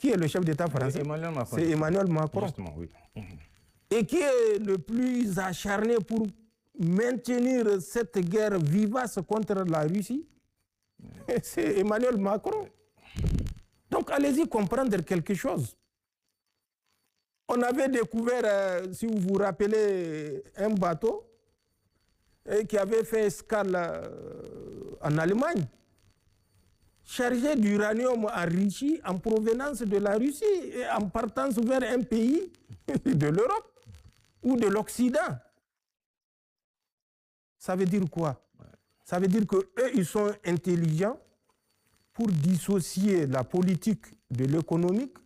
Qui est le chef d'État français? C'est Emmanuel Macron. Justement, oui. Et qui est le plus acharné pour maintenir cette guerre vivace contre la Russie? C'est Emmanuel Macron. Donc allez-y comprendre quelque chose. On avait découvert, si vous vous rappelez, un bateau qui avait fait escale en Allemagne, chargé d'uranium enrichi en provenance de la Russie et en partance vers un pays de l'Europe ou de l'Occident. Ça veut dire quoi? Ça veut dire qu'eux, ils sont intelligents pour dissocier la politique de l'économique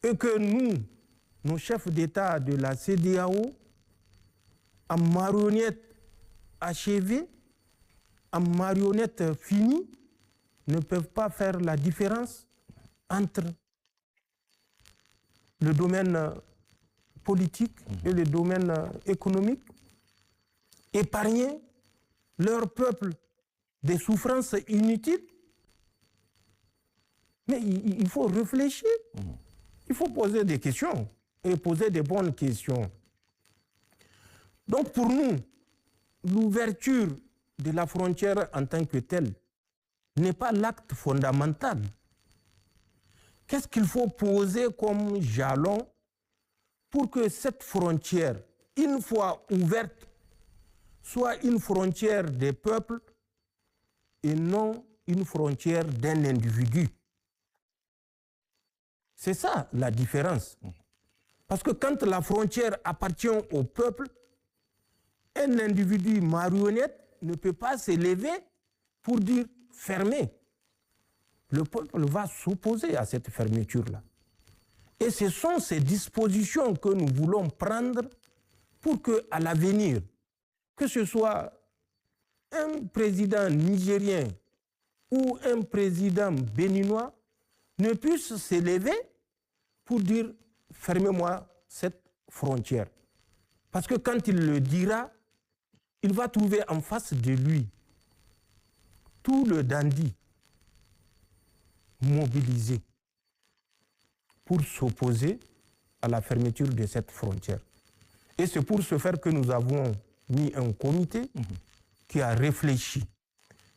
et que nous, nos chefs d'État de la CEDEAO, en marionnettes achevées, en marionnettes finies, ne peuvent pas faire la différence entre le domaine politique et le domaine économique, épargner leur peuple des souffrances inutiles. Mais il faut réfléchir, il faut poser des questions et poser des bonnes questions. Donc pour nous, l'ouverture de la frontière en tant que telle n'est pas l'acte fondamental. Qu'est-ce qu'il faut poser comme jalon pour que cette frontière, une fois ouverte, soit une frontière des peuples et non une frontière d'un individu? C'est ça la différence. Parce que quand la frontière appartient au peuple, un individu marionnette ne peut pas s'élever pour dire fermer. Le peuple va s'opposer à cette fermeture-là. Et ce sont ces dispositions que nous voulons prendre pour qu'à l'avenir, que ce soit un président nigérien ou un président béninois, ne puisse s'élever pour dire fermez-moi cette frontière. Parce que quand il le dira, il va trouver en face de lui tout le dandy mobilisé pour s'opposer à la fermeture de cette frontière. Et c'est pour ce faire que nous avons mis un comité qui a réfléchi,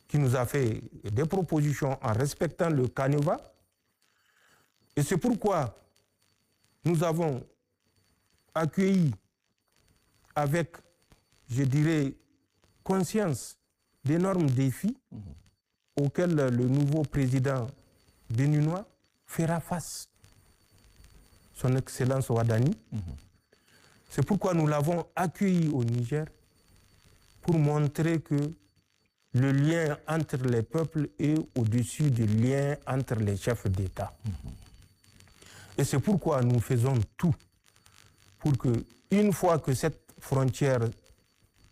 qui nous a fait des propositions en respectant le canevas. Et c'est pourquoi nous avons accueilli avec, je dirais, conscience d'énormes défis auxquels le nouveau président béninois fera face, son Excellence Ouadani. C'est pourquoi nous l'avons accueilli au Niger pour montrer que le lien entre les peuples est au-dessus du lien entre les chefs d'État. Et c'est pourquoi nous faisons tout pour que, une fois que cette frontière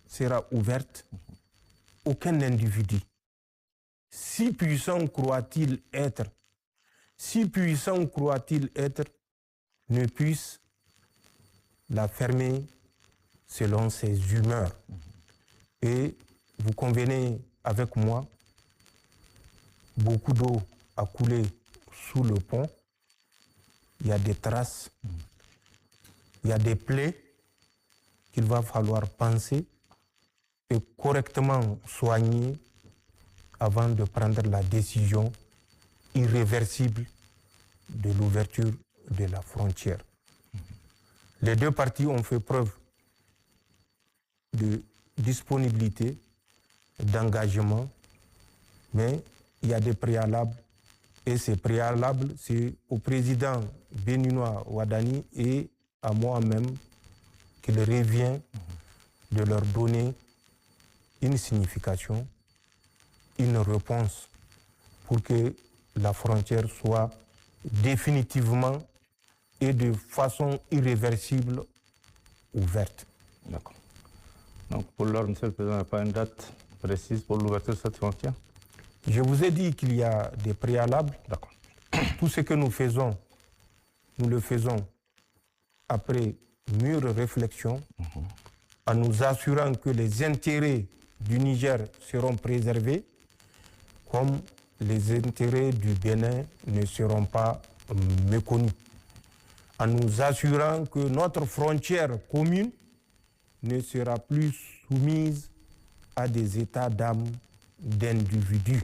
sera ouverte, aucun individu, si puissant croit-il être, ne puisse la fermer selon ses humeurs. Et vous convenez avec moi, beaucoup d'eau a coulé sous le pont, il y a des traces, il y a des plaies qu'il va falloir penser et correctement soigner avant de prendre la décision irréversible de l'ouverture de la frontière. Les deux parties ont fait preuve de disponibilité, d'engagement, mais il y a des préalables. Et ces préalables, c'est au président béninois Ouadani et à moi-même qu'il revient de leur donner une signification, une réponse pour que la frontière soit définitivement et de façon irréversible ouverte. D'accord. Donc pour l'heure, Monsieur le Président, il n'y a pas une date précise pour l'ouverture de cette frontière? Je vous ai dit qu'il y a des préalables. D'accord. Tout ce que nous faisons, nous le faisons après mûre réflexion, en nous assurant que les intérêts du Niger seront préservés, comme les intérêts du Bénin ne seront pas méconnue, en nous assurant que notre frontière commune ne sera plus soumise à des états d'âme d'individus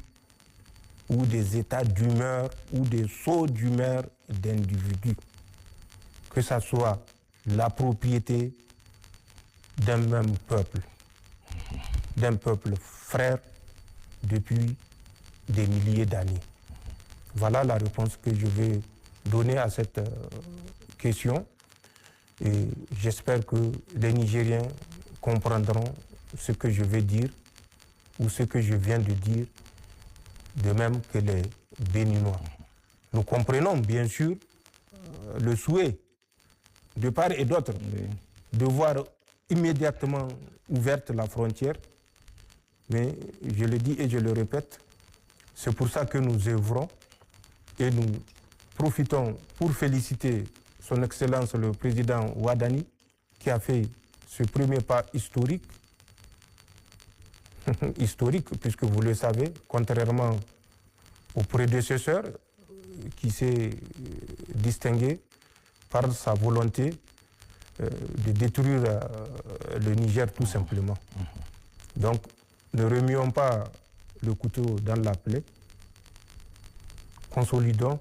ou des états d'humeur ou des sauts d'humeur d'individus, que ce soit la propriété d'un même peuple frère depuis des milliers d'années. Voilà la réponse que je vais donner à cette question et j'espère que les Nigériens comprendront ce que je vais dire ou ce que je viens de dire, de même que les Béninois. Nous comprenons bien sûr le souhait de part et d'autre de voir immédiatement ouverte la frontière, mais je le dis et je le répète, c'est pour ça que nous œuvrons et nous profitons pour féliciter son Excellence le Président Ouadani qui a fait ce premier pas historique, historique puisque vous le savez, contrairement au prédécesseur qui s'est distingué par sa volonté de détruire le Niger tout simplement. Donc ne remuons pas le couteau dans la plaie, consolidons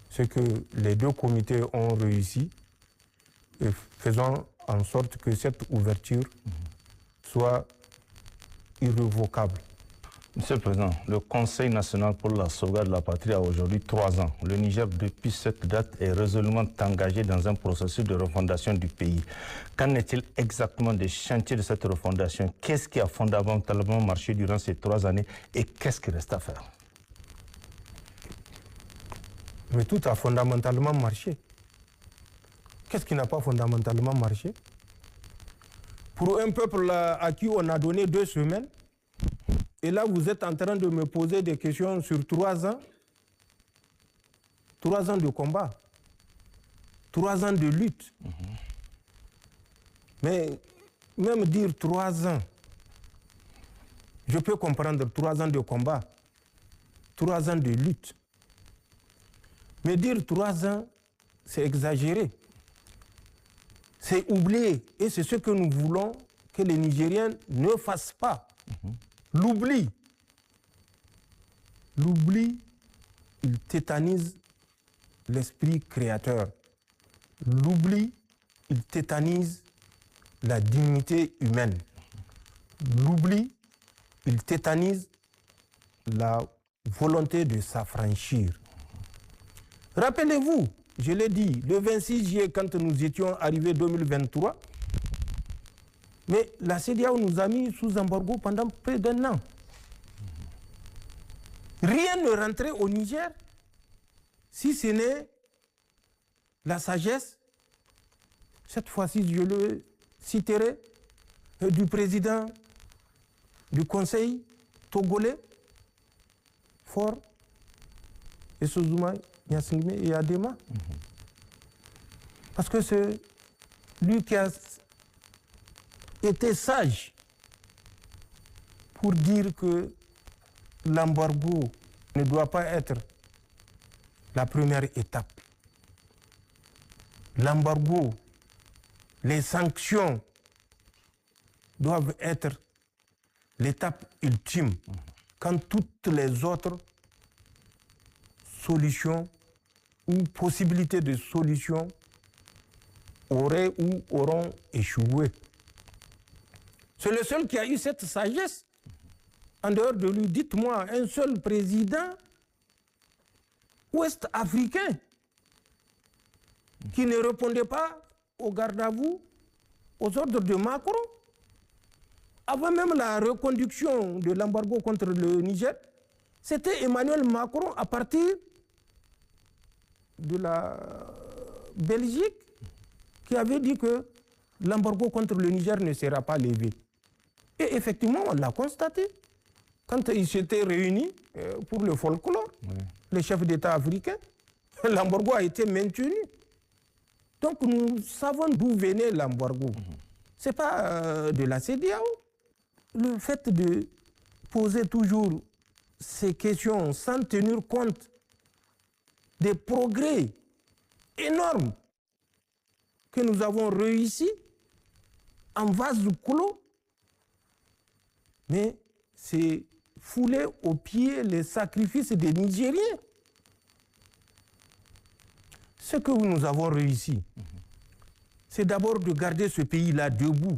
ce que les deux comités ont réussi et faisons en sorte que cette ouverture soit irrévocable. Monsieur le Président, le Conseil national pour la sauvegarde de la patrie a aujourd'hui 3 ans. Le Niger, depuis cette date, est résolument engagé dans un processus de refondation du pays. Qu'en est-il exactement des chantiers de cette refondation? Qu'est-ce qui a fondamentalement marché durant ces 3 années et qu'est-ce qui reste à faire? Mais tout a fondamentalement marché. Qu'est-ce qui n'a pas fondamentalement marché? Pour un peuple à qui on a donné 2 semaines, et là vous êtes en train de me poser des questions sur 3 ans, 3 ans de combat, 3 ans de lutte. Mais même dire 3 ans, je peux comprendre 3 ans de combat, 3 ans de lutte. Mais dire 3 ans, c'est exagéré. C'est oublier. Et c'est ce que nous voulons que les Nigériens ne fassent pas. L'oubli. L'oubli, il tétanise l'esprit créateur. L'oubli, il tétanise la dignité humaine. L'oubli, il tétanise la volonté de s'affranchir. Rappelez-vous, je l'ai dit, le 26 juillet, quand nous étions arrivés 2023, mais la CEDEAO nous a mis sous embargo pendant près d'1 an. Rien ne rentrait au Niger si ce n'est la sagesse, cette fois-ci je le citerai, du président du Conseil togolais, Faure Essozuma Gnassingbé et Adema. Parce que c'est lui qui a été sage pour dire que l'embargo ne doit pas être la première étape. L'embargo, les sanctions doivent être l'étape ultime quand toutes les autres solutions ou possibilités de solutions auraient ou auront échoué. C'est le seul qui a eu cette sagesse. En dehors de lui, dites-moi, un seul président ouest-africain qui ne répondait pas aux gardes à vous, aux ordres de Macron, avant même la reconduction de l'embargo contre le Niger, c'était Emmanuel Macron à partir de la Belgique qui avait dit que l'embargo contre le Niger ne sera pas levé. Et effectivement, on l'a constaté. Quand ils s'étaient réunis pour le folklore, les chefs d'État africains, l'embargo a été maintenu. Donc nous savons d'où venait l'embargo. Ce n'est pas de la CEDEAO. Le fait de poser toujours ces questions sans tenir compte des progrès énormes que nous avons réussi en vase clos, mais c'est fouler aux pieds les sacrifices des Nigériens. Ce que nous avons réussi, c'est d'abord de garder ce pays-là debout,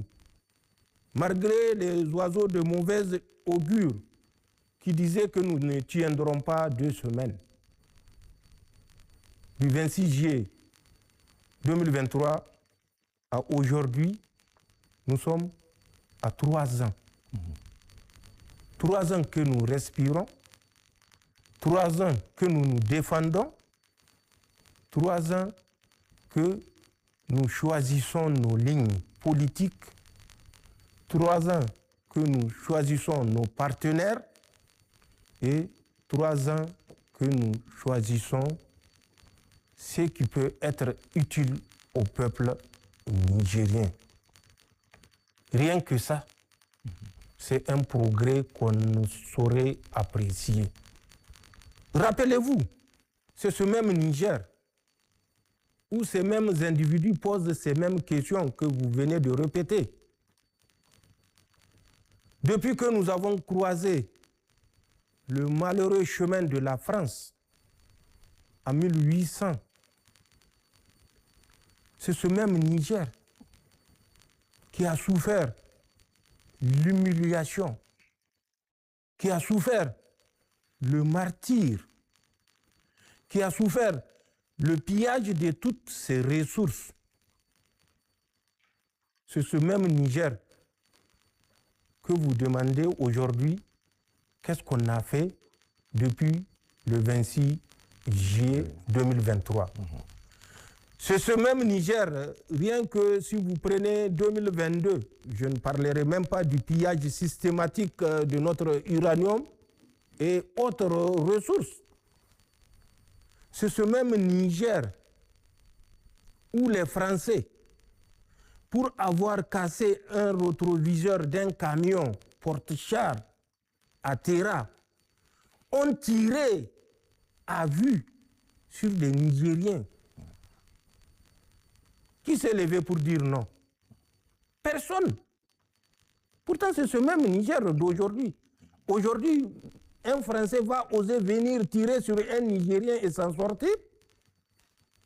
malgré les oiseaux de mauvaise augure qui disaient que nous ne tiendrons pas 2 semaines. Du 26 juillet 2023 à aujourd'hui, nous sommes à 3 ans. 3 ans que nous respirons, 3 ans que nous nous défendons, 3 ans que nous choisissons nos lignes politiques, 3 ans que nous choisissons nos partenaires et 3 ans que nous choisissons ce qui peut être utile au peuple nigérien. Rien que ça, c'est un progrès qu'on ne saurait apprécier. Rappelez-vous, c'est ce même Niger où ces mêmes individus posent ces mêmes questions que vous venez de répéter. Depuis que nous avons croisé le malheureux chemin de la France en 1800, c'est ce même Niger qui a souffert l'humiliation, qui a souffert le martyre, qui a souffert le pillage de toutes ses ressources. C'est ce même Niger que vous demandez aujourd'hui qu'est-ce qu'on a fait depuis le 26 juillet 2023. C'est ce même Niger, rien que si vous prenez 2022, je ne parlerai même pas du pillage systématique de notre uranium et autres ressources. C'est ce même Niger où les Français, pour avoir cassé un rétroviseur d'un camion porte-char à Terra, ont tiré à vue sur les Nigériens. Qui s'est levé pour dire non? Personne. Pourtant, c'est ce même Niger d'aujourd'hui. Aujourd'hui, un Français va oser venir tirer sur un Nigérien et s'en sortir.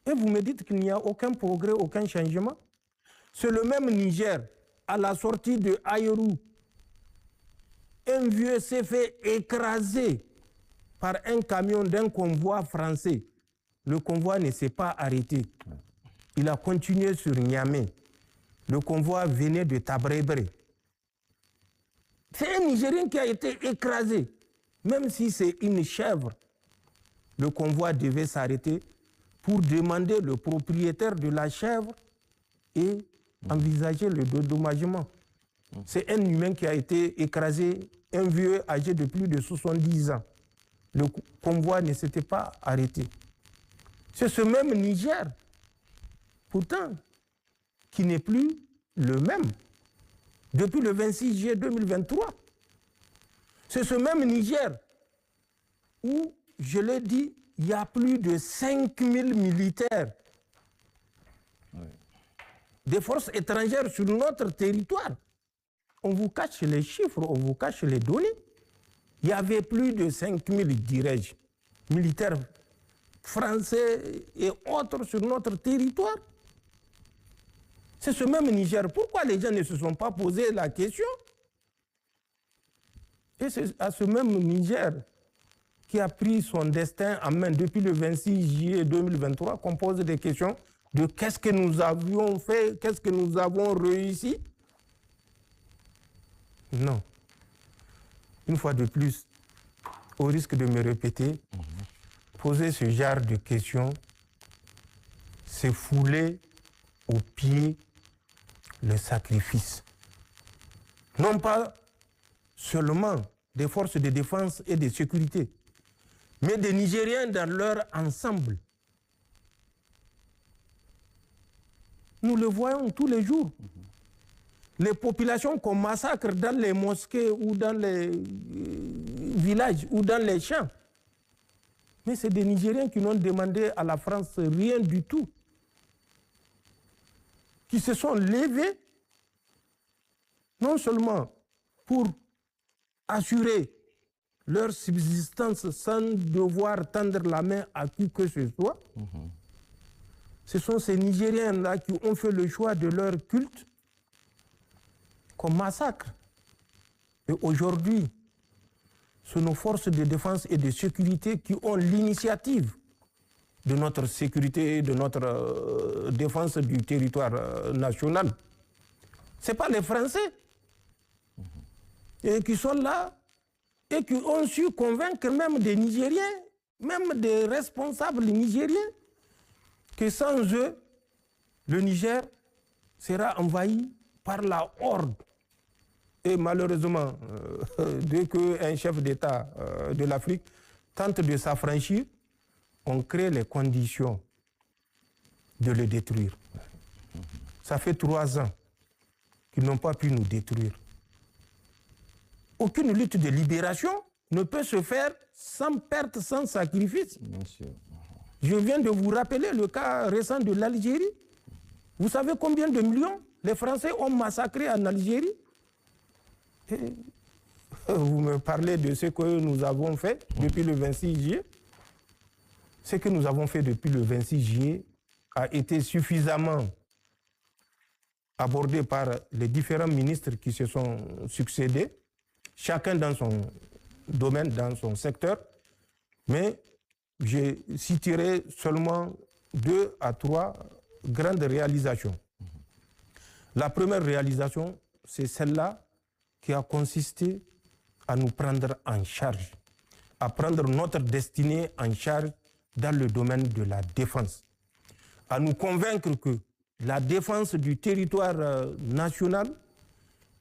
Et vous me dites qu'il n'y a aucun progrès, aucun changement. C'est le même Niger, à la sortie de Aïrou. Un vieux s'est fait écraser par un camion d'un convoi français. Le convoi ne s'est pas arrêté. Il a continué sur Niamey. Le convoi venait de Tabrebre. C'est un Nigérien qui a été écrasé. Même si c'est une chèvre, le convoi devait s'arrêter pour demander le propriétaire de la chèvre et envisager le dédommagement. C'est un humain qui a été écrasé, un vieux âgé de plus de 70 ans. Le convoi ne s'était pas arrêté. C'est ce même Niger, pourtant, qui n'est plus le même depuis le 26 juillet 2023. C'est ce même Niger où, je l'ai dit, il y a plus de 5000 militaires des forces étrangères sur notre territoire. On vous cache les chiffres, on vous cache les données. Il y avait plus de 5000, dirais-je, militaires français et autres sur notre territoire. C'est ce même Niger. Pourquoi les gens ne se sont pas posé la question? Et c'est à ce même Niger qui a pris son destin en main depuis le 26 juillet 2023 qu'on pose des questions de qu'est-ce que nous avions fait, qu'est-ce que nous avons réussi. Non. Une fois de plus, au risque de me répéter, poser ce genre de questions, c'est fouler aux pieds le sacrifice. Non pas seulement des forces de défense et de sécurité, mais des Nigériens dans leur ensemble. Nous le voyons tous les jours. Les populations qu'on massacre dans les mosquées ou dans les villages ou dans les champs. Mais c'est des Nigériens qui n'ont demandé à la France rien du tout, qui se sont levés non seulement pour assurer leur subsistance sans devoir tendre la main à qui que ce soit. Ce sont ces Nigériens-là qui ont fait le choix de leur culte qu'on massacre. Et aujourd'hui, ce sont nos forces de défense et de sécurité qui ont l'initiative de notre sécurité et de notre défense du territoire national. Ce n'est pas les Français et qui sont là et qui ont su convaincre même des Nigériens, même des responsables nigériens, que sans eux, le Niger sera envahi par la horde. Et malheureusement, dès qu'un chef d'État de l'Afrique tente de s'affranchir, on crée les conditions de le détruire. Ça fait 3 ans qu'ils n'ont pas pu nous détruire. Aucune lutte de libération ne peut se faire sans perte, sans sacrifice. Bien sûr. Je viens de vous rappeler le cas récent de l'Algérie. Vous savez combien de millions les Français ont massacré en Algérie? Et vous me parlez de ce que nous avons fait depuis le 26 juillet. Ce que nous avons fait depuis le 26 juillet a été suffisamment abordé par les différents ministres qui se sont succédés, chacun dans son domaine, dans son secteur, mais je citerai seulement 2 à 3 grandes réalisations. La première réalisation, c'est celle-là qui a consisté à nous prendre en charge, à prendre notre destinée en charge dans le domaine de la défense, à nous convaincre que la défense du territoire national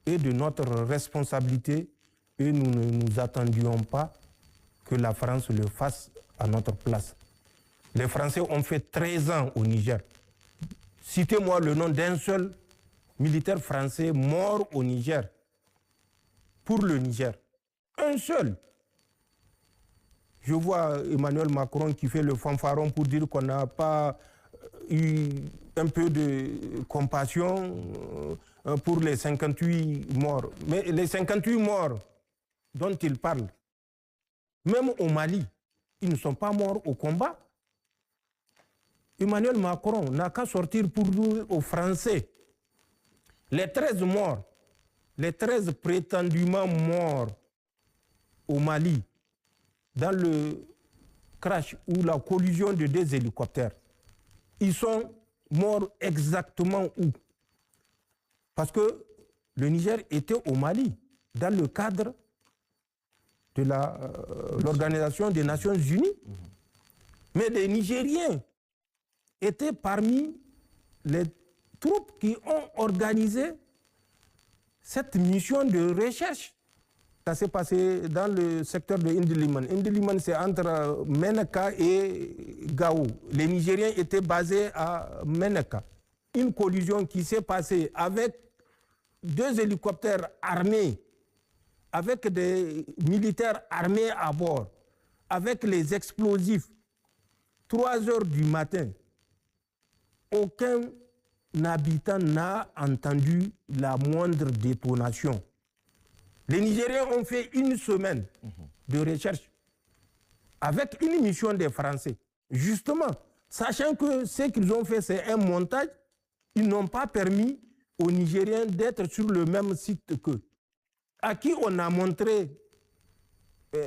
est de notre responsabilité et nous ne nous attendions pas que la France le fasse à notre place. Les Français ont fait 13 ans au Niger. Citez-moi le nom d'un seul militaire français mort au Niger, pour le Niger. Un seul. Je vois Emmanuel Macron qui fait le fanfaron pour dire qu'on n'a pas eu un peu de compassion pour les 58 morts. Mais les 58 morts dont il parle, même au Mali, ils ne sont pas morts au combat. Emmanuel Macron n'a qu'à sortir pour dire aux Français, les 13 morts, les 13 prétendument morts au Mali, dans le crash ou la collision de 2 hélicoptères, ils sont morts exactement où? Parce que le Niger était au Mali, dans le cadre de l'Organisation des Nations Unies. Mais les Nigériens étaient parmi les troupes qui ont organisé cette mission de recherche. Ça s'est passé dans le secteur de Indiliman. Indiliman, c'est entre Menaka et Gao. Les Nigériens étaient basés à Menaka. Une collision qui s'est passée avec 2 hélicoptères armés, avec des militaires armés à bord, avec les explosifs. 3 heures du matin, aucun habitant n'a entendu la moindre détonation. Les Nigériens ont fait 1 semaine de recherche avec une mission des Français. Justement, sachant que ce qu'ils ont fait, c'est un montage, ils n'ont pas permis aux Nigériens d'être sur le même site qu'eux. À qui on a montré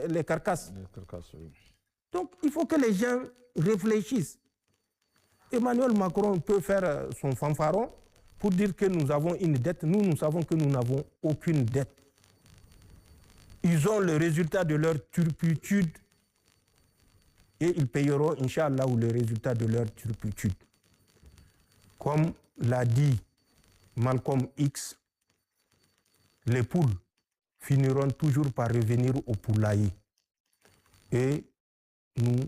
les carcasses. Oui. Donc, il faut que les gens réfléchissent. Emmanuel Macron peut faire son fanfaron pour dire que nous avons une dette. Nous, nous savons que nous n'avons aucune dette. Ils ont le résultat de leur turpitude et ils payeront, Inch'Allah, le résultat de leur turpitude. Comme l'a dit Malcolm X, les poules finiront toujours par revenir au poulailler. Et nous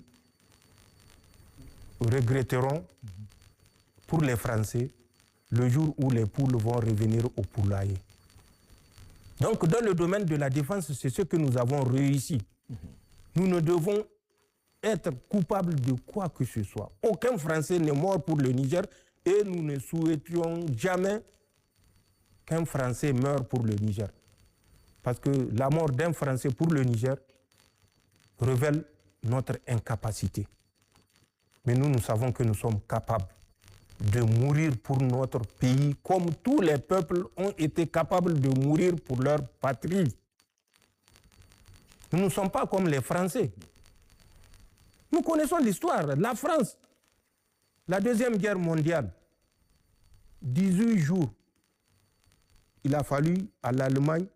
regretterons pour les Français le jour où les poules vont revenir au poulailler. Donc, dans le domaine de la défense, c'est ce que nous avons réussi. Nous ne devons être coupable de quoi que ce soit. Aucun Français n'est mort pour le Niger et nous ne souhaitions jamais qu'un Français meure pour le Niger. Parce que la mort d'un Français pour le Niger révèle notre incapacité. Mais nous savons que nous sommes capables de mourir pour notre pays comme tous les peuples ont été capables de mourir pour leur patrie. Nous ne sommes pas comme les Français. Nous connaissons l'histoire. La France, la Deuxième Guerre mondiale, 18 jours, il a fallu à l'Allemagne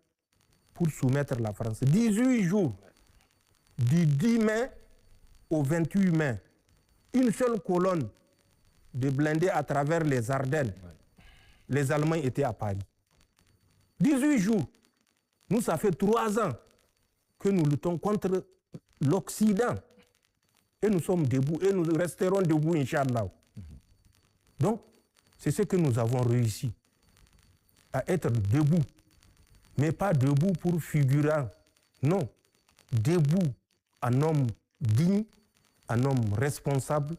pour soumettre la France. 18 jours, du 10 mai au 28 mai, une seule colonne de blindés à travers les Ardennes. Les Allemands étaient à Paris. 18 jours. Nous, ça fait 3 ans que nous luttons contre l'Occident. Et nous sommes debout et nous resterons debout, Inch'Allah. Donc, c'est ce que nous avons réussi, à être debout. Mais pas debout pour figurant. Non, debout en homme digne, en homme responsable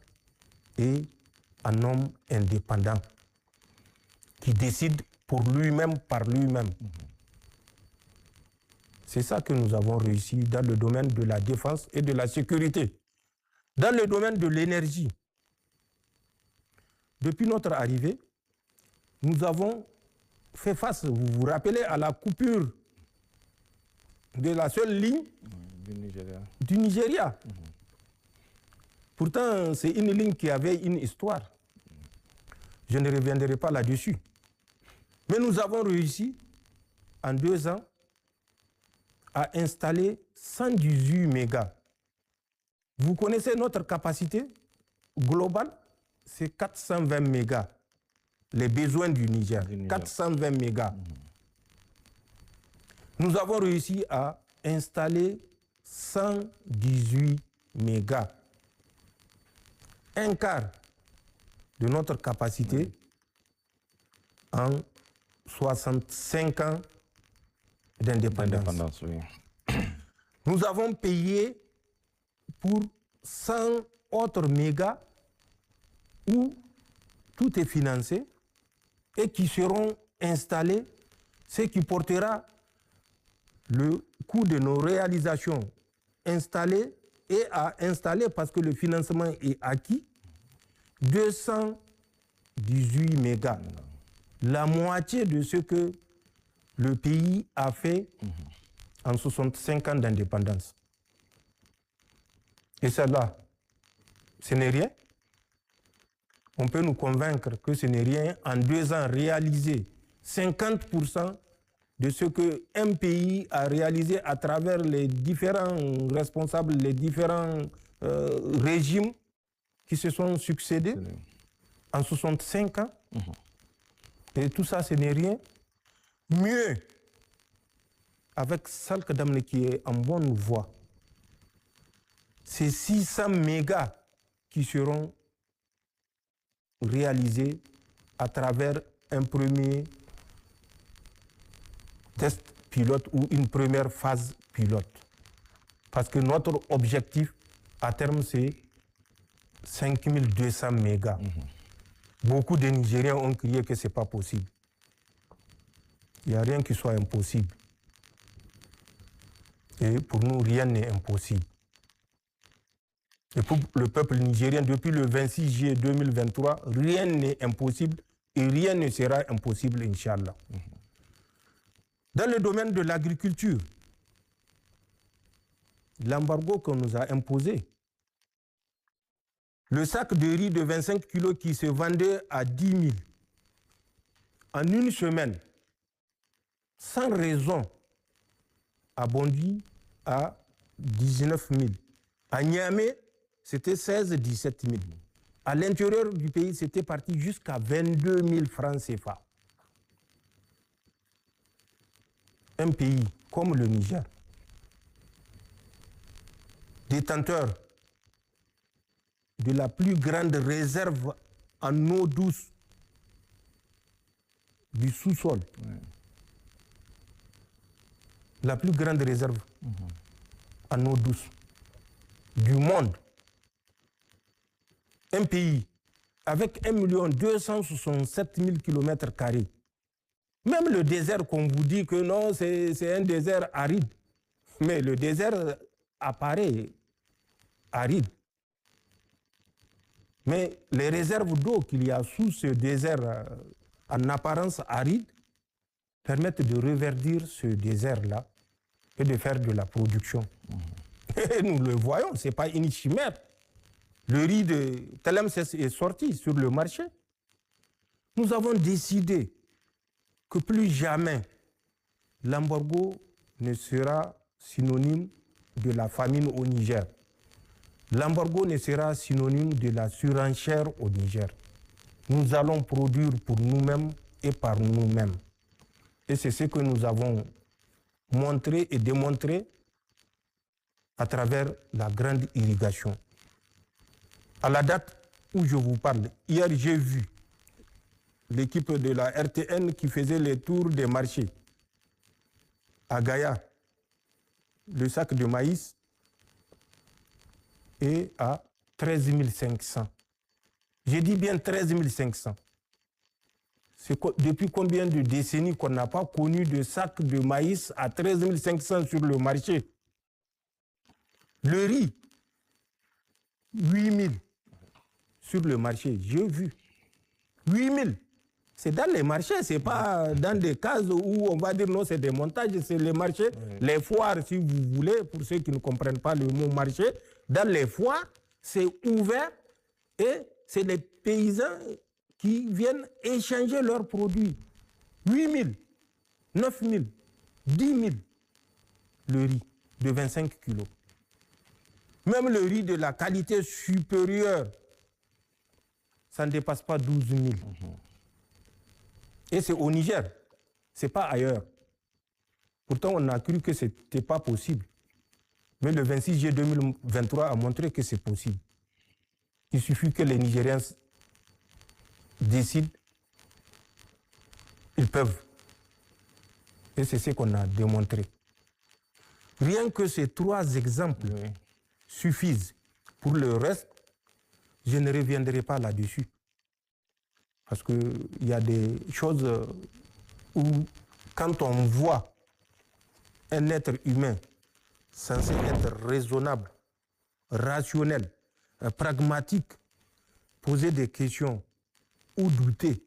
et un homme indépendant qui décide pour lui-même, par lui-même. C'est ça que nous avons réussi dans le domaine de la défense et de la sécurité. Dans le domaine de l'énergie, depuis notre arrivée, nous avons fait face, vous vous rappelez, à la coupure de la seule ligne du Nigeria. Pourtant, c'est une ligne qui avait une histoire. Je ne reviendrai pas là-dessus. Mais nous avons réussi, en 2 ans, à installer 118 mégas. Vous connaissez notre capacité globale, c'est 420 mégas. Les besoins du Niger, 420 mégas. Nous avons réussi à installer 118 mégas. Un quart de notre capacité en 65 ans d'indépendance. Oui. Nous avons payé pour 100 autres mégas où tout est financé et qui seront installés, ce qui portera le coût de nos réalisations installées et à installer, parce que le financement est acquis, 218 mégas. La moitié de ce que le pays a fait en 65 ans d'indépendance. Et cela, ce n'est rien. On peut nous convaincre que ce n'est rien. En 2 ans, réaliser 50% de ce qu'un pays a réalisé à travers les différents responsables, les différents régimes qui se sont succédés en 65 ans. Et tout ça, ce n'est rien. Mieux, avec Salk Damne qui est en bonne voie, c'est 600 mégas qui seront réalisés à travers un premier test pilote ou une première phase pilote. Parce que notre objectif à terme, c'est 5200 mégas. Beaucoup de Nigériens ont crié que ce n'est pas possible. Il n'y a rien qui soit impossible. Et pour nous, rien n'est impossible. Et pour le peuple nigérien, depuis le 26 juillet 2023, rien n'est impossible et rien ne sera impossible, Inch'Allah. Dans le domaine de l'agriculture, l'embargo qu'on nous a imposé, le sac de riz de 25 kilos qui se vendait à 10 000, en une semaine, sans raison, a bondi à 19 000. À Niamey, c'était 16-17 000. À l'intérieur du pays, c'était parti jusqu'à 22 000 francs CFA. Un pays comme le Niger, détenteur de la plus grande réserve en eau douce du sous-sol, la plus grande réserve en eau douce du monde, un pays avec 1 267 000 km², même le désert qu'on vous dit que non, c'est un désert aride, mais le désert apparaît aride. Mais les réserves d'eau qu'il y a sous ce désert en apparence aride permettent de reverdir ce désert-là et de faire de la production. Et nous le voyons, ce n'est pas une chimère. Le riz de Tlemcen est sorti sur le marché. Nous avons décidé que plus jamais l'embargo ne sera synonyme de la famine au Niger. L'embargo ne sera synonyme de la surenchère au Niger. Nous allons produire pour nous-mêmes et par nous-mêmes. Et c'est ce que nous avons montré et démontré à travers la grande irrigation. À la date où je vous parle, hier j'ai vu l'équipe de la RTN qui faisait les tours des marchés. À Gaïa, le sac de maïs est à 13 500. J'ai dit bien 13 500. Depuis combien de décennies qu'on n'a pas connu de sac de maïs à 13 500 sur le marché? Le riz, 8 000 sur le marché, j'ai vu. 8 000. C'est dans les marchés, ce n'est pas dans des cases où on va dire non, c'est des montages, c'est les marchés, les foires, si vous voulez, pour ceux qui ne comprennent pas le mot marché. Dans les foires, c'est ouvert et c'est les paysans qui viennent échanger leurs produits. 8 000, 9 000, 10 000, le riz de 25 kilos. Même le riz de la qualité supérieure, ça ne dépasse pas 12 000. Et c'est au Niger, ce n'est pas ailleurs. Pourtant, on a cru que ce n'était pas possible. Mais le 26 juillet 2023 a montré que c'est possible. Il suffit que les Nigériens décident, ils peuvent. Et c'est ce qu'on a démontré. Rien que ces 3 exemples suffisent. Pour le reste, je ne reviendrai pas là-dessus. Parce qu'il y a des choses où, quand on voit un être humain censé être raisonnable, rationnel, pragmatique, poser des questions ou douter,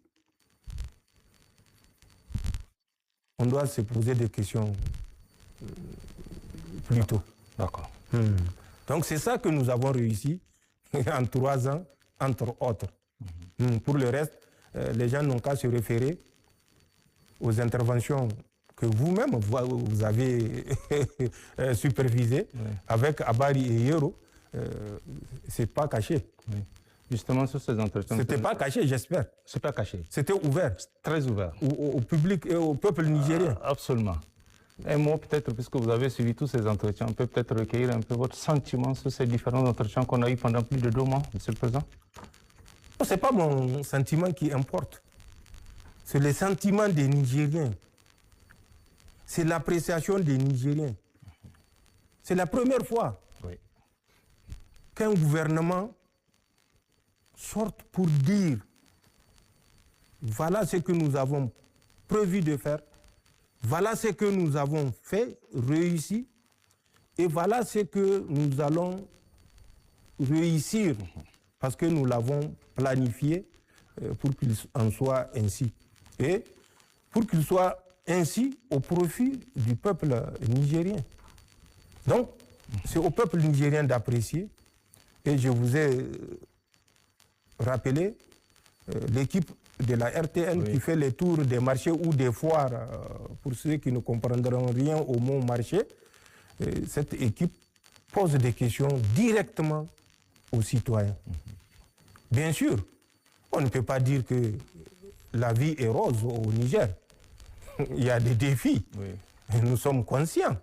on doit se poser des questions plus tôt. D'accord. Donc c'est ça que nous avons réussi en 3 ans, entre autres. Pour le reste, les gens n'ont qu'à se référer aux interventions que vous-même vous avez supervisées avec Abari et Yero. C'est pas caché. Oui. Justement, sur ces entretiens... C'était pas caché, j'espère. C'est pas caché. C'était ouvert. Très ouvert. Au public et au peuple nigérien. Absolument. Et moi, peut-être, puisque vous avez suivi tous ces entretiens, on peut peut-être recueillir un peu votre sentiment sur ces différents entretiens qu'on a eu pendant plus de 2 mois, Monsieur le Président. Ce n'est pas mon sentiment qui importe. C'est le sentiment des Nigériens. C'est l'appréciation des Nigériens. C'est la première fois qu'un gouvernement sorte pour dire voilà ce que nous avons prévu de faire, voilà ce que nous avons fait, réussi, et voilà ce que nous allons réussir parce que nous l'avons planifié pour qu'il en soit ainsi. Et pour qu'il soit ainsi au profit du peuple nigérien. Donc, c'est au peuple nigérien d'apprécier. Et je vous ai rappelé l'équipe de la RTN qui fait les tours des marchés ou des foires, pour ceux qui ne comprendront rien au mot marché. Cette équipe pose des questions directement aux citoyens. Bien sûr, on ne peut pas dire que la vie est rose au Niger. Il y a des défis. Nous sommes conscients.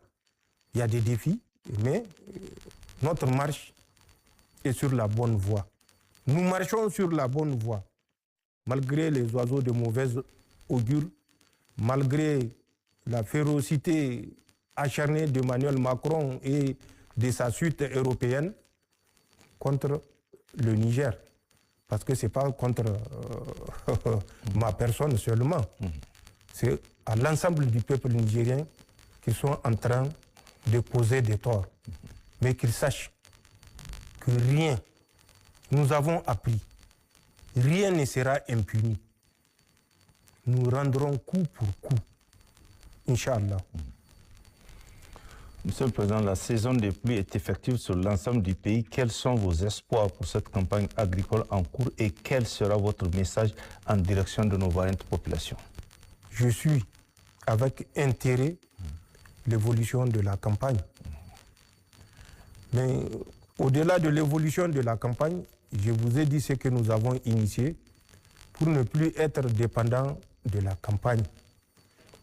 Il y a des défis, mais notre marche est sur la bonne voie. Nous marchons sur la bonne voie. Malgré les oiseaux de mauvaise augure, malgré la férocité acharnée d'Emmanuel Macron et de sa suite européenne contre le Niger. parce que ce n'est pas contre ma personne seulement. C'est à l'ensemble du peuple nigérien qui sont en train de causer des torts. Mais qu'ils sachent que rien, nous avons appris, rien ne sera impuni. Nous rendrons coup pour coup, Inch'Allah. Monsieur le Président, la saison des pluies est effective sur l'ensemble du pays. Quels sont vos espoirs pour cette campagne agricole en cours et quel sera votre message en direction de nos vaillantes populations? Je suis avec intérêt l'évolution de la campagne. Mais au-delà de l'évolution de la campagne, je vous ai dit ce que nous avons initié pour ne plus être dépendant de la campagne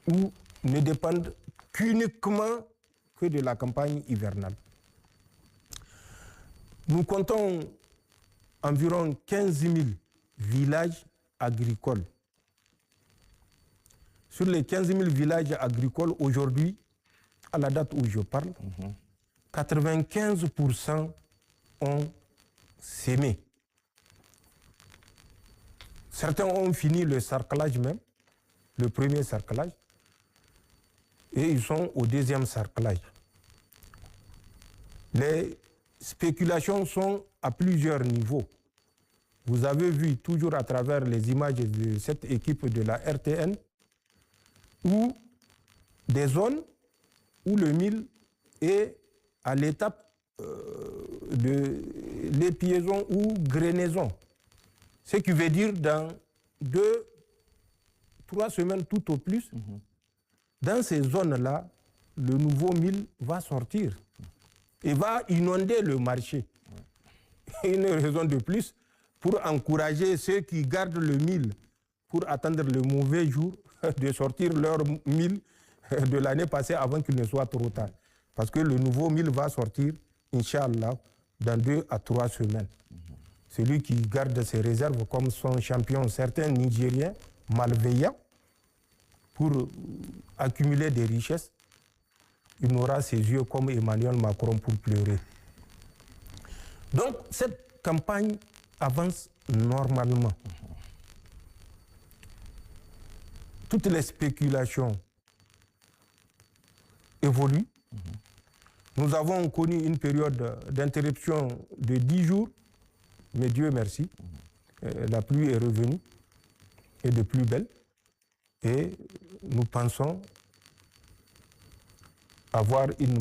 ou ne dépendre qu'uniquement que de la campagne hivernale. Nous comptons environ 15 000 villages agricoles. Sur les 15 000 villages agricoles aujourd'hui, à la date où je parle, 95% ont sémé. Certains ont fini le sarclage même, le premier sarclage, et ils sont au deuxième sarclage. Les spéculations sont à plusieurs niveaux. Vous avez vu toujours à travers les images de cette équipe de la RTN, où des zones où le mil est à l'étape de l'épiaison ou grenaison. Ce qui veut dire dans 2-3 semaines tout au plus, dans ces zones-là, le nouveau mil va sortir et va inonder le marché. Une raison de plus pour encourager ceux qui gardent le mil pour attendre le mauvais jour de sortir leur mil de l'année passée avant qu'il ne soit trop tard. Parce que le nouveau mil va sortir, Inch'Allah, dans 2 à 3 semaines. Celui qui garde ses réserves comme son champion, certains Nigériens malveillants, pour accumuler des richesses, il n'aura ses yeux comme Emmanuel Macron pour pleurer. Donc, cette campagne avance normalement. Toutes les spéculations évoluent. Nous avons connu une période d'interruption de 10 jours, mais Dieu merci, la pluie est revenue et de plus belle. Et nous pensons avoir une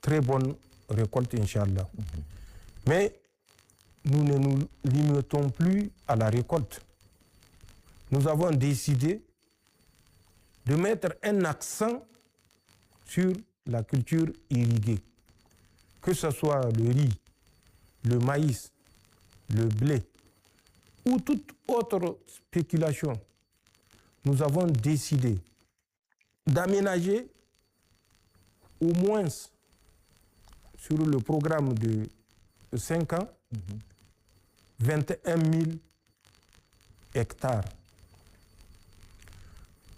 très bonne récolte, Inch'Allah. Mais nous ne nous limitons plus à la récolte. Nous avons décidé de mettre un accent sur la culture irriguée, que ce soit le riz, le maïs, le blé ou toute autre spéculation. Nous avons décidé d'aménager au moins sur le programme de 5 ans 21 000 hectares.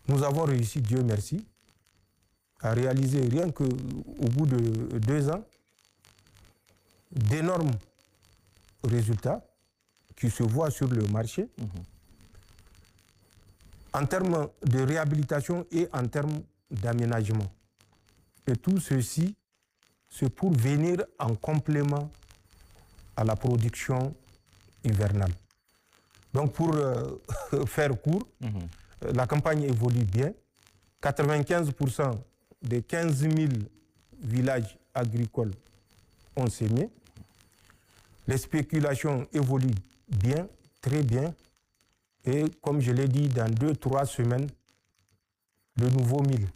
Nous avons réussi, Dieu merci, à réaliser rien qu'au bout de 2 ans d'énormes résultats qui se voient sur le marché en termes de réhabilitation et en termes d'aménagement. Et tout ceci, c'est pour venir en complément à la production hivernale. Donc pour faire court, la campagne évolue bien. 95% des 15 000 villages agricoles ont sémé. Les spéculations évoluent bien, très bien. Et comme je l'ai dit, dans 2-3 semaines, le nouveau mil,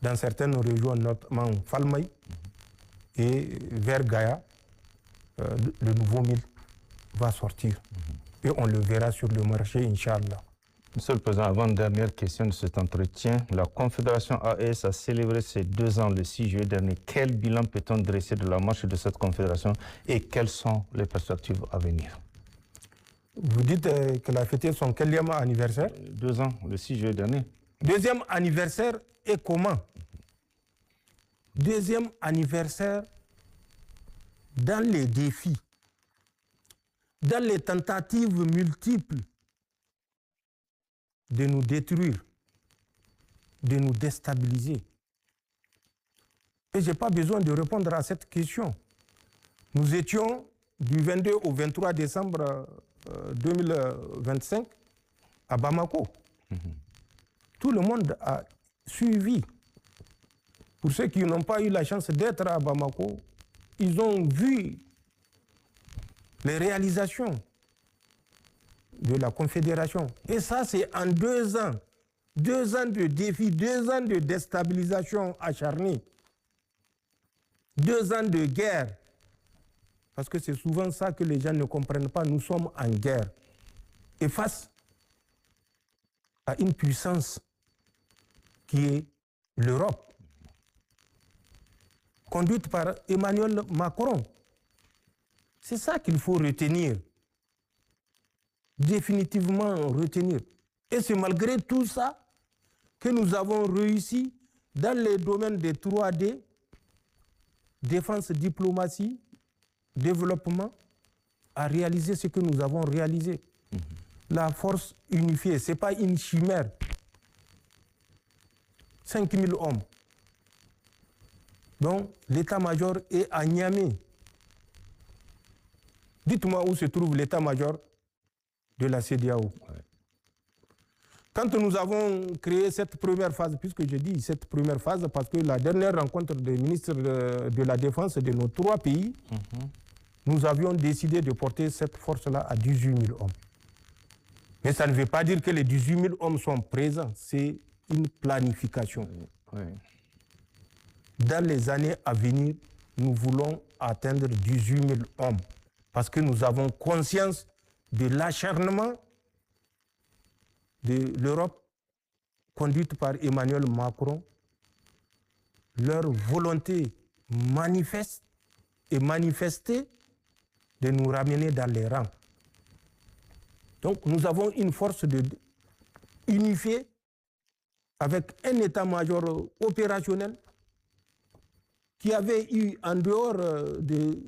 dans certaines régions, notamment Falmaï et vers Gaïa, le nouveau mil va sortir. Et on le verra sur le marché, Inch'Allah. Monsieur le Président, avant-dernière question de cet entretien. La Confédération AES a célébré ses 2 ans le 6 juillet dernier. Quel bilan peut-on dresser de la marche de cette confédération et quelles sont les perspectives à venir? Vous dites qu'elle a fêté son quatrième anniversaire? 2 ans, le 6 juillet dernier. Deuxième anniversaire et comment? Deuxième anniversaire dans les défis, dans les tentatives multiples de nous détruire, de nous déstabiliser. Et je n'ai pas besoin de répondre à cette question. Nous étions du 22 au 23 décembre 2025 à Bamako. Tout le monde a suivi. Pour ceux qui n'ont pas eu la chance d'être à Bamako, ils ont vu les réalisations de la Confédération. Et ça, c'est en 2 ans. 2 ans de défis, 2 ans de déstabilisation acharnée. 2 ans de guerre. Parce que c'est souvent ça que les gens ne comprennent pas. Nous sommes en guerre. Et face à une puissance qui est l'Europe, conduite par Emmanuel Macron. C'est ça qu'il faut retenir. Définitivement retenir. Et c'est malgré tout ça que nous avons réussi dans les domaines des 3D, défense, diplomatie, développement, à réaliser ce que nous avons réalisé. La force unifiée, ce n'est pas une chimère. 5000 hommes. Donc, l'état-major est à Niamey. Dites-moi où se trouve l'état-major de la CEDEAO. Ouais. Quand nous avons créé cette première phase, puisque je dis cette première phase, parce que la dernière rencontre des ministres de la Défense de nos 3 pays, nous avions décidé de porter cette force-là à 18 000 hommes. Mais ça ne veut pas dire que les 18 000 hommes sont présents, c'est une planification. Oui. Dans les années à venir, nous voulons atteindre 18 000 hommes parce que nous avons conscience de l'acharnement de l'Europe conduite par Emmanuel Macron, leur volonté manifeste et manifestée de nous ramener dans les rangs. Donc nous avons une force unifiée avec un état-major opérationnel qui avait eu, en dehors de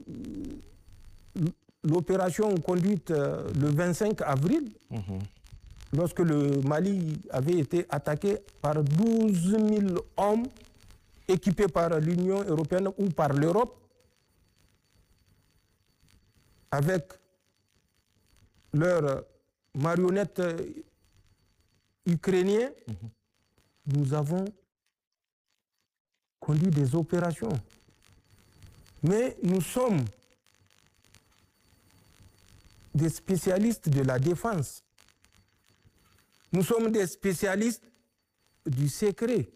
l'opération conduite le 25 avril, lorsque le Mali avait été attaqué par 12 000 hommes équipés par l'Union européenne ou par l'Europe, avec leurs marionnettes ukrainiennes, nous avons conduit des opérations. Mais nous sommes des spécialistes de la défense. Nous sommes des spécialistes du secret.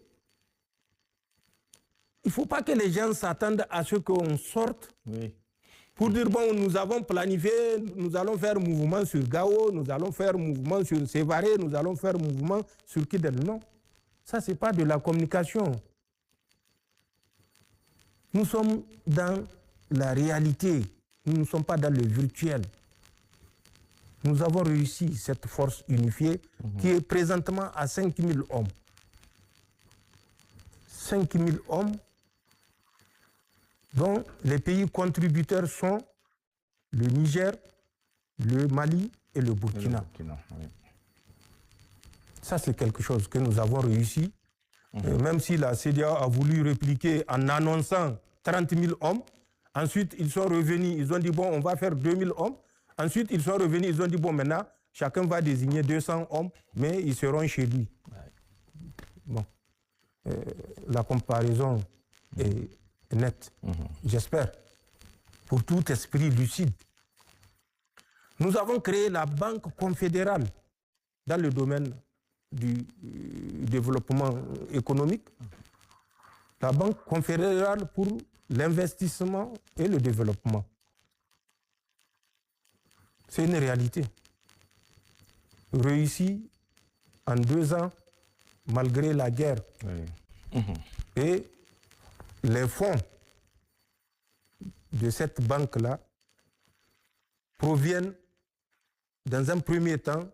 Il ne faut pas que les gens s'attendent à ce qu'on sorte pour dire, bon, nous avons planifié, nous allons faire mouvement sur Gao, nous allons faire mouvement sur Sévaré, nous allons faire mouvement sur Kidal. Non, ça, ce n'est pas de la communication. Nous sommes dans la réalité, nous ne sommes pas dans le virtuel. Nous avons réussi cette force unifiée qui est présentement à 5 000 hommes. 5 000 hommes dont les pays contributeurs sont le Niger, le Mali et le Burkina. Ça, c'est quelque chose que nous avons réussi. Même si la CEDEAO a voulu répliquer en annonçant 30 000 hommes, ensuite ils sont revenus, ils ont dit, bon, on va faire 2 000 hommes. Ensuite, ils sont revenus, ils ont dit, bon, maintenant, chacun va désigner 200 hommes, mais ils seront chez lui. Bon. La comparaison est nette, j'espère, pour tout esprit lucide. Nous avons créé la Banque confédérale dans le domaine du développement économique, la Banque confédérale pour l'investissement et le développement. C'est une réalité. Réussi en 2 ans, malgré la guerre. Et les fonds de cette banque-là proviennent, dans un premier temps,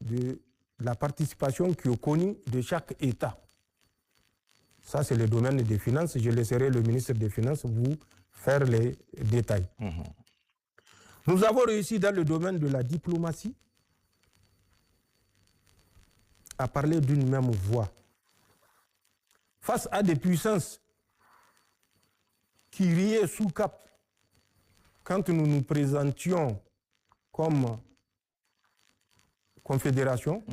de la participation qui est connue de chaque État. Ça, c'est le domaine des finances. Je laisserai le ministre des Finances vous faire les détails. Nous avons réussi dans le domaine de la diplomatie à parler d'une même voix. Face à des puissances qui riaient sous cap quand nous nous présentions comme confédération,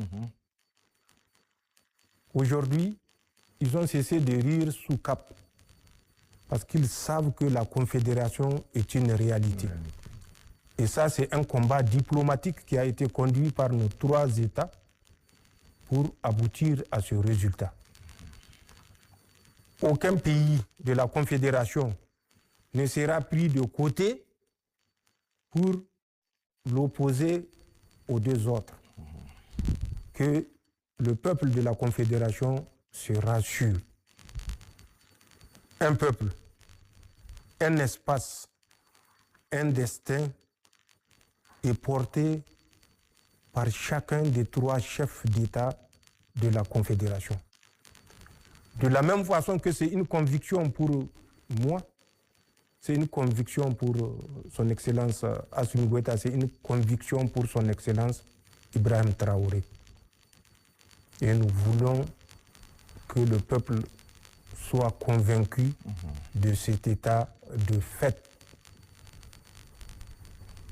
aujourd'hui, ils ont cessé de rire sous cap parce qu'ils savent que la confédération est une réalité. Et ça, c'est un combat diplomatique qui a été conduit par nos 3 États pour aboutir à ce résultat. Aucun pays de la confédération ne sera pris de côté pour l'opposer aux 2 autres. Que le peuple de la confédération se rassure. Un peuple, un espace, un destin est porté par chacun des 3 chefs d'État de la confédération. De la même façon que c'est une conviction pour moi, c'est une conviction pour son Excellence Assimi Goïta, c'est une conviction pour son Excellence Ibrahim Traoré. Et nous voulons que le peuple soit convaincu de cet état de fait.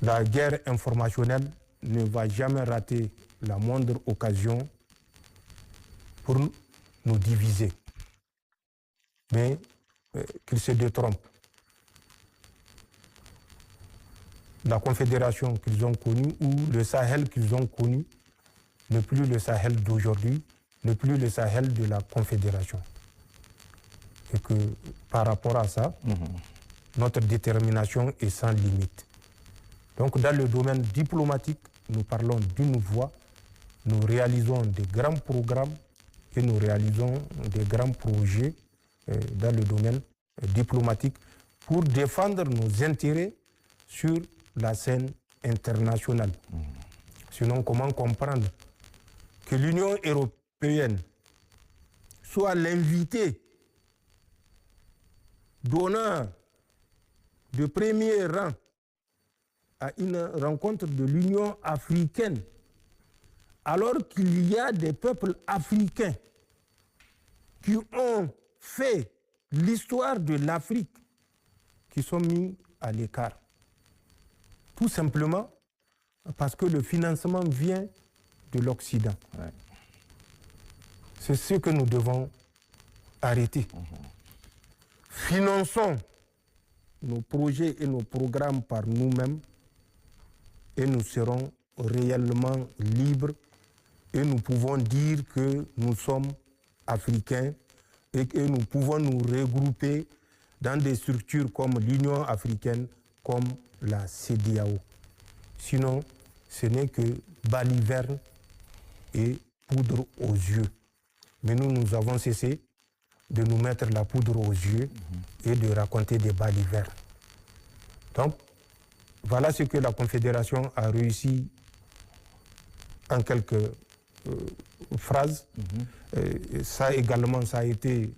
La guerre informationnelle ne va jamais rater la moindre occasion pour nous diviser. Mais qu'ils se détrompent. La confédération qu'ils ont connue ou le Sahel qu'ils ont connu n'est plus le Sahel d'aujourd'hui, n'est plus le Sahel de la confédération. Et que par rapport à ça, notre détermination est sans limite. Donc dans le domaine diplomatique, nous parlons d'une voix, nous réalisons des grands programmes et nous réalisons des grands projets dans le domaine diplomatique pour défendre nos intérêts sur la scène internationale. Sinon, comment comprendre que l'Union européenne soit l'invité d'honneur de premier rang à une rencontre de l'Union africaine, alors qu'il y a des peuples africains qui ont fait l'histoire de l'Afrique, qui sont mis à l'écart. Tout simplement parce que le financement vient de l'Occident. Ouais. C'est ce que nous devons arrêter. Finançons nos projets et nos programmes par nous-mêmes et nous serons réellement libres et nous pouvons dire que nous sommes africains et que nous pouvons nous regrouper dans des structures comme l'Union africaine, comme la CEDEAO. Sinon, ce n'est que baliverne et poudre aux yeux. Mais nous avons cessé de nous mettre la poudre aux yeux et de raconter des balivernes. Donc, voilà ce que la Confédération a réussi en quelques phrases. Ça également, ça a été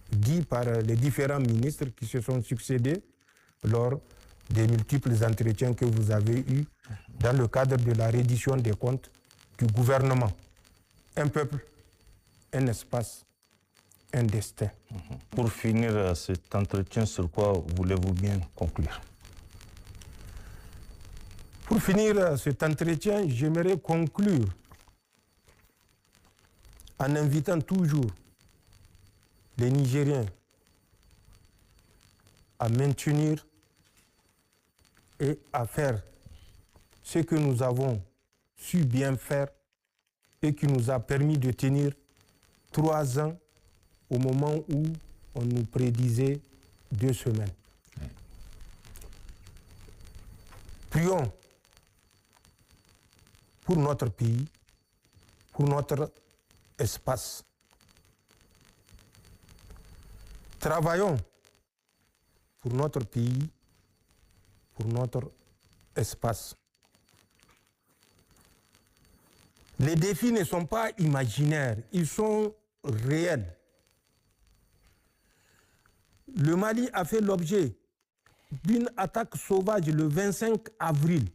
dit par les différents ministres qui se sont succédés lors des multiples entretiens que vous avez eus dans le cadre de la reddition des comptes du gouvernement. Un peuple, un espace, un destin. Pour finir cet entretien, sur quoi voulez-vous bien conclure? Pour finir cet entretien, j'aimerais conclure en invitant toujours les Nigériens à maintenir et à faire ce que nous avons su bien faire et qui nous a permis de tenir 3 ans au moment où on nous prédisait 2 semaines. Prions pour notre pays, pour notre espace. Travaillons pour notre pays, pour notre espace. Les défis ne sont pas imaginaires, ils sont réels. Le Mali a fait l'objet d'une attaque sauvage le 25 avril.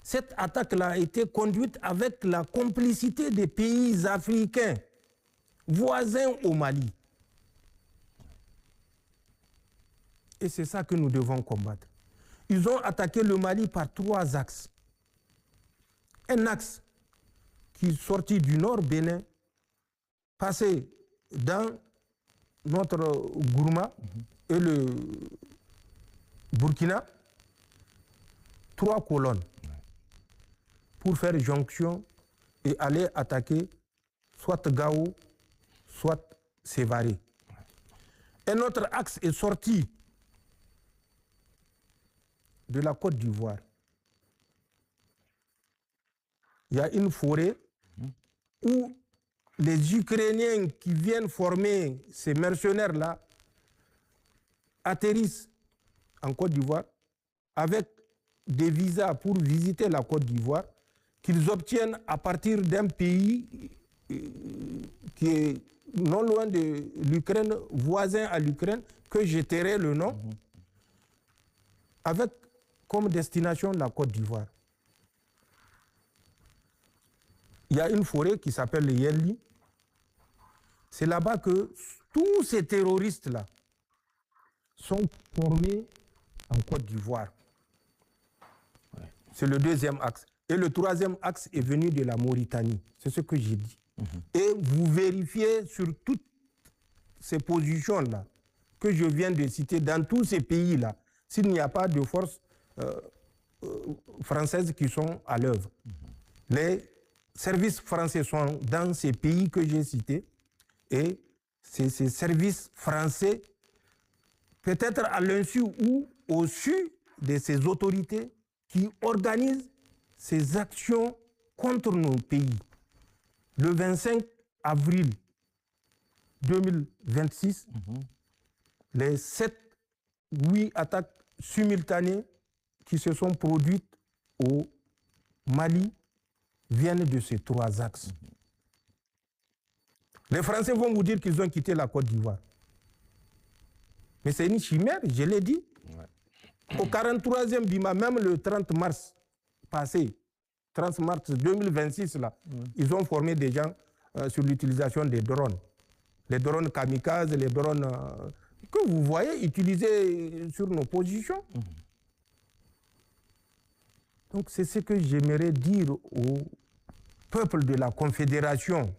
Cette attaque-là a été conduite avec la complicité des pays africains voisins au Mali. Et c'est ça que nous devons combattre. Ils ont attaqué le Mali par 3 axes. Un axe qui est sorti du nord Bénin, passé dans notre Gourma et le Burkina, 3 colonnes pour faire jonction et aller attaquer soit Gao, soit Sévaré. Un autre axe est sorti de la Côte d'Ivoire. Il y a une forêt où les Ukrainiens qui viennent former ces mercenaires-là atterrissent en Côte d'Ivoire avec des visas pour visiter la Côte d'Ivoire qu'ils obtiennent à partir d'un pays qui est non loin de l'Ukraine, voisin à l'Ukraine, que je tairai le nom, avec comme destination la Côte d'Ivoire. Il y a une forêt qui s'appelle le Yelli. C'est là-bas que tous ces terroristes-là sont formés en Côte d'Ivoire. Ouais. C'est le deuxième axe. Et le troisième axe est venu de la Mauritanie. C'est ce que j'ai dit. Et vous vérifiez sur toutes ces positions-là que je viens de citer, dans tous ces pays-là, s'il n'y a pas de forces françaises qui sont à l'œuvre. Les services français sont dans ces pays que j'ai cités et c'est ces services français, peut-être à l'insu ou au-dessus de ces autorités qui organisent ces actions contre nos pays. Le 25 avril 2026, les 7-8 attaques simultanées qui se sont produites au Mali viennent de ces 3 axes. Les Français vont vous dire qu'ils ont quitté la Côte d'Ivoire. Mais c'est une chimère, je l'ai dit. Ouais. Au 43e Bima, même le 30 mars passé, 30 mars 2026, là, ils ont formé des gens sur l'utilisation des drones. Les drones kamikazes, les drones que vous voyez utilisés sur nos positions. Donc c'est ce que j'aimerais dire au peuple de la Confédération.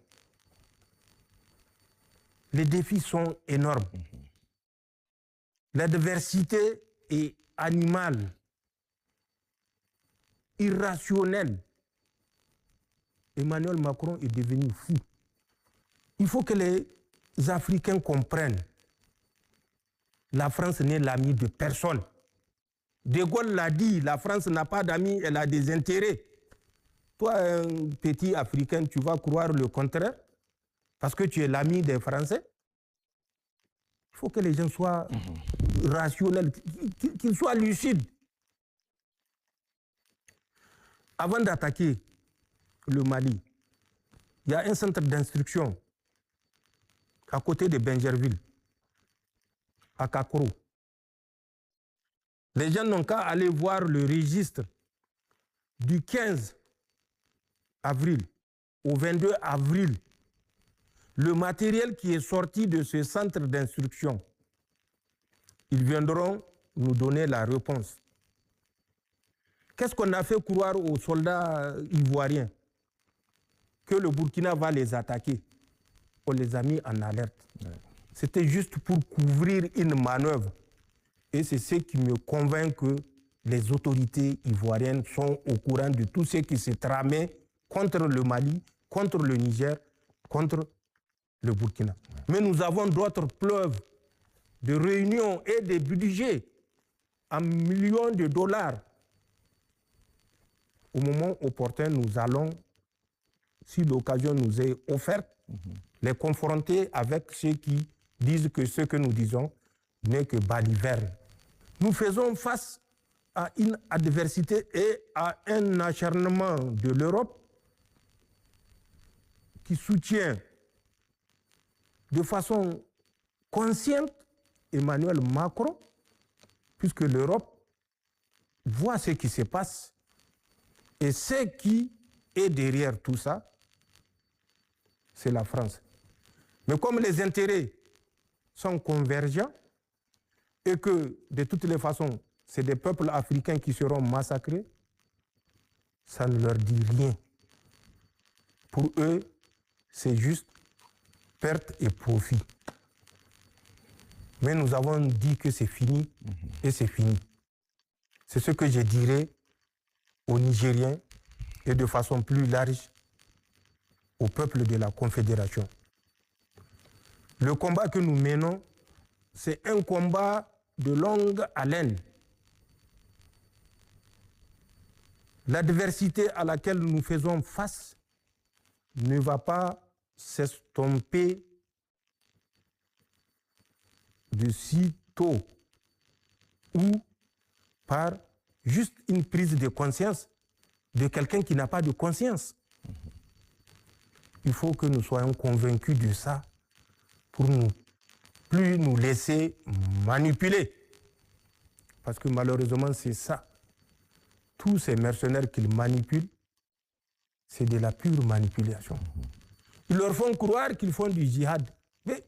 Les défis sont énormes. L'adversité est animale, irrationnelle. Emmanuel Macron est devenu fou. Il faut que les Africains comprennent. La France n'est l'ami de personne. De Gaulle l'a dit, la France n'a pas d'amis, elle a des intérêts. Toi, un petit Africain, tu vas croire le contraire parce que tu es l'ami des Français. Il faut que les gens soient rationnels, qu'ils soient lucides. Avant d'attaquer le Mali, il y a un centre d'instruction à côté de Benjerville, à Kakoro. Les gens n'ont qu'à aller voir le registre du 15 avril au 22 avril. Le matériel qui est sorti de ce centre d'instruction, ils viendront nous donner la réponse. Qu'est-ce qu'on a fait croire aux soldats ivoiriens? Que le Burkina va les attaquer. On les a mis en alerte. Ouais. C'était juste pour couvrir une manœuvre. Et c'est ce qui me convainc que les autorités ivoiriennes sont au courant de tout ce qui s'est tramé contre le Mali, contre le Niger, contre le Burkina. Ouais. Mais nous avons d'autres preuves de réunions et de budgets en millions de dollars. Au moment opportun, nous allons, si l'occasion nous est offerte, les confronter avec ceux qui disent que ce que nous disons n'est que baliverne. Nous faisons face à une adversité et à un acharnement de l'Europe qui soutient de façon consciente Emmanuel Macron, puisque l'Europe voit ce qui se passe et ce qui est derrière tout ça, c'est la France. Mais comme les intérêts sont convergents et que de toutes les façons, c'est des peuples africains qui seront massacrés, ça ne leur dit rien. Pour eux, c'est juste perte et profit. Mais nous avons dit que c'est fini et c'est fini. C'est ce que je dirais aux Nigériens et de façon plus large au peuple de la Confédération. Le combat que nous menons, c'est un combat de longue haleine. L'adversité à laquelle nous faisons face ne va pas s'estomper de sitôt ou par juste une prise de conscience de quelqu'un qui n'a pas de conscience. Il faut que nous soyons convaincus de ça pour ne plus nous laisser manipuler. Parce que malheureusement, c'est ça. Tous ces mercenaires qu'ils manipulent, c'est de la pure manipulation. Ils leur font croire qu'ils font du djihad. Mais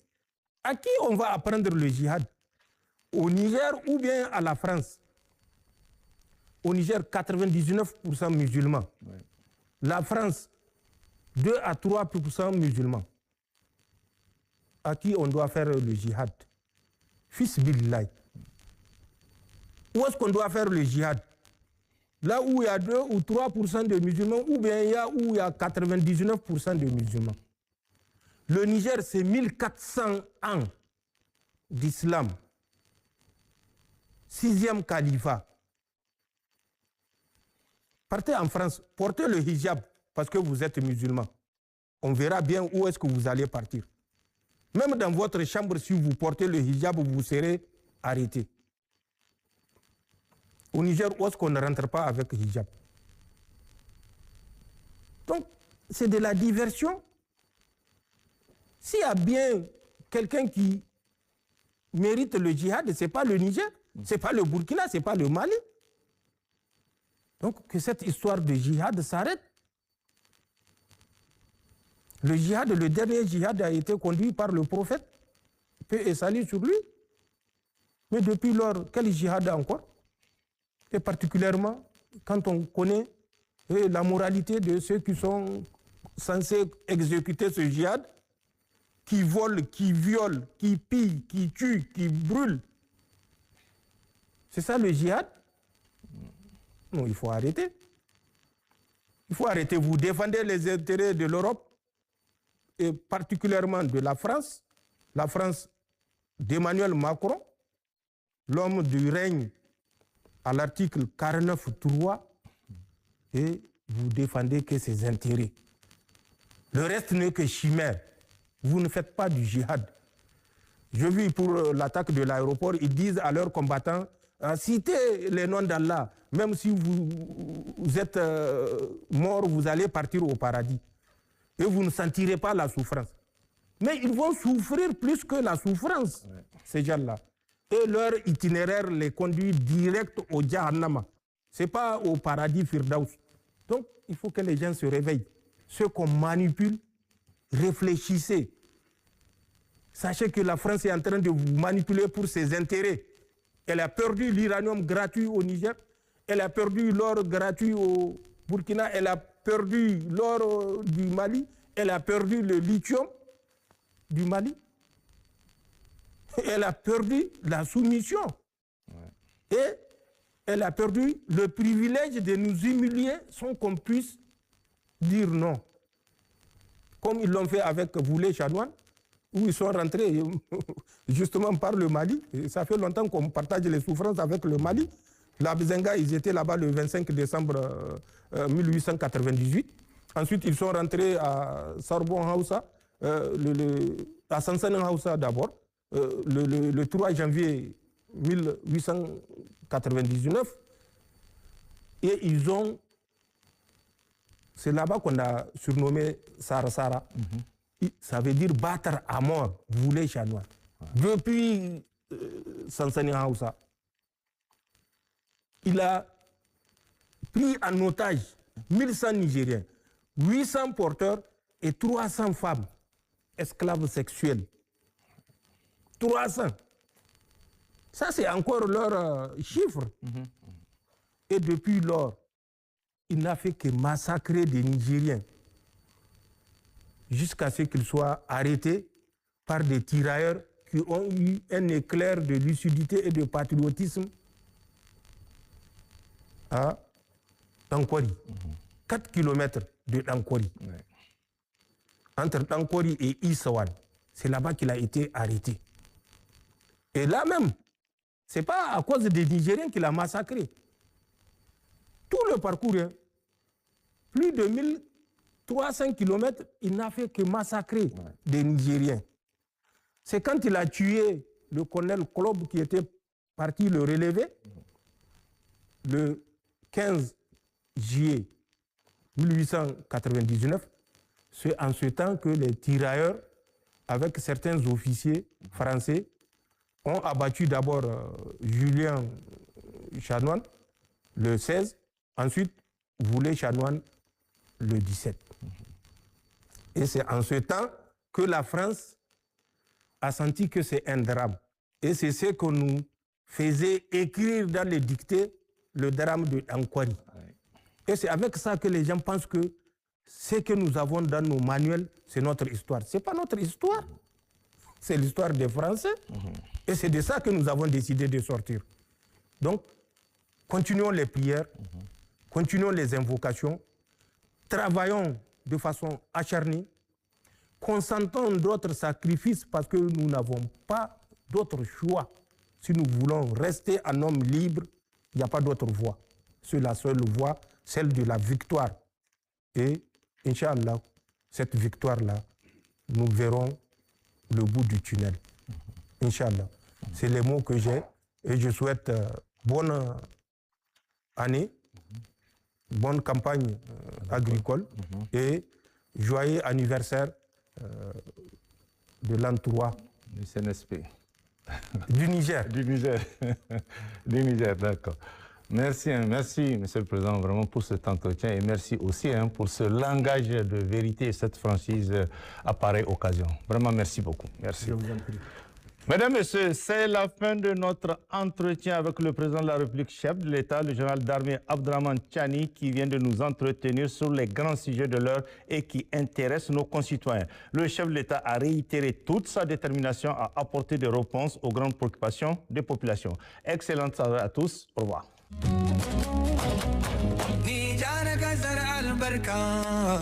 à qui on va apprendre le djihad? Au Niger ou bien à la France? Au Niger, 99% musulmans. Ouais. La France, 2 à 3% musulmans. À qui on doit faire le djihad? Fils Billah. Où est-ce qu'on doit faire le djihad? Là où il y a 2 ou 3% de musulmans, ou bien où il y a 99% de musulmans. Le Niger, c'est 1400 ans d'islam. 6e califat. Partez en France, portez le hijab parce que vous êtes musulman. On verra bien où est-ce que vous allez partir. Même dans votre chambre, si vous portez le hijab, vous serez arrêté. Au Niger, où est-ce qu'on ne rentre pas avec hijab? Donc, c'est de la diversion. S'il y a bien quelqu'un qui mérite le djihad, ce n'est pas le Niger, ce n'est pas le Burkina, ce n'est pas le Mali. Donc, que cette histoire de djihad s'arrête. Le djihad, le dernier djihad a été conduit par le prophète, paix et salut sur lui. Mais depuis lors, quel djihad encore? Et particulièrement, quand on connaît la moralité de ceux qui sont censés exécuter ce djihad, qui volent, qui violent, qui pillent, qui tuent, qui brûlent. C'est ça le djihad? Non, il faut arrêter. Il faut arrêter. Vous défendez les intérêts de l'Europe et particulièrement de la France d'Emmanuel Macron, l'homme du règne à l'article 49.3, et vous défendez que ses intérêts. Le reste n'est que chimère. Vous ne faites pas du djihad. Je vis pour l'attaque de l'aéroport, ils disent à leurs combattants, citez les noms d'Allah, même si vous êtes mort, vous allez partir au paradis. Et vous ne sentirez pas la souffrance. Mais ils vont souffrir plus que la souffrance, ces gens-là. Et leur itinéraire les conduit direct au Jahannama. Ce n'est pas au paradis Firdaus. Donc, il faut que les gens se réveillent. Ceux qu'on manipule, réfléchissez. Sachez que la France est en train de vous manipuler pour ses intérêts. Elle a perdu l'uranium gratuit au Niger. Elle a perdu l'or gratuit au Burkina. Elle a perdu l'or du Mali. Elle a perdu le lithium du Mali. Elle a perdu la soumission. Ouais. Et elle a perdu le privilège de nous humilier sans qu'on puisse dire non. Comme ils l'ont fait avec Boulay-Chanoine, où ils sont rentrés justement par le Mali. Et ça fait longtemps qu'on partage les souffrances avec le Mali. La Bizenga, ils étaient là-bas le 25 décembre 1898. Ensuite, ils sont rentrés à Sarbon Hausa, à Sansanin Hausa d'abord, le 3 janvier 1899. Et ils ont... C'est là-bas qu'on a surnommé Sara. Ça veut dire battre à mort, Boulay-Chanoine. Depuis Sansanin Hausa. il a pris en otage 1100 Nigériens, 800 porteurs et 300 femmes esclaves sexuels. 300. Ça, c'est encore leur chiffre. Et depuis lors, il n'a fait que massacrer des Nigériens jusqu'à ce qu'ils soient arrêtés par des tirailleurs qui ont eu un éclair de lucidité et de patriotisme à Dankori. 4 km de Dankori. Entre Dankori et Issawan, c'est là-bas qu'il a été arrêté. Et là même, ce n'est pas à cause des Nigériens qu'il a massacré. Tout le parcours, hein, plus de 1300 km, il n'a fait que massacrer des Nigériens. C'est quand il a tué le colonel Klob qui était parti le relever, le 15 juillet 1899, c'est en ce temps que les tirailleurs, avec certains officiers français, ont abattu d'abord Julien Chanoine le 16, ensuite Voulé Chanoine le 17. Et c'est en ce temps que la France a senti que c'est un drame. Et c'est ce qu'on nous faisait écrire dans les dictées, le drame de Dankori. Et c'est avec ça que les gens pensent que ce que nous avons dans nos manuels, c'est notre histoire. Ce n'est pas notre histoire. C'est l'histoire des Français. Et c'est de ça que nous avons décidé de sortir. Donc, continuons les prières, continuons les invocations, travaillons de façon acharnée, consentons d'autres sacrifices parce que nous n'avons pas d'autre choix. Si nous voulons rester un homme libre, il n'y a pas d'autre voie. C'est la seule voie, celle de la victoire. Et, Inch'Allah, cette victoire-là, nous verrons le bout du tunnel. Inch'Allah. C'est les mots que j'ai. Et je souhaite bonne année, bonne campagne agricole et joyeux anniversaire de l'an 3 du CNSP. Du Niger. Du Niger. Du Niger, d'accord. Merci, merci, Monsieur le Président, vraiment pour cet entretien et merci aussi pour ce langage de vérité et cette franchise à pareille occasion. Vraiment, merci beaucoup. Merci. Je vous en prie. Mesdames, Messieurs, c'est la fin de notre entretien avec le président de la République, chef de l'État, le général d'armée Abdrahmane Tchani, qui vient de nous entretenir sur les grands sujets de l'heure et qui intéressent nos concitoyens. Le chef de l'État a réitéré toute sa détermination à apporter des réponses aux grandes préoccupations des populations. Excellente soirée à tous. Au revoir. نيجانك زرع البركة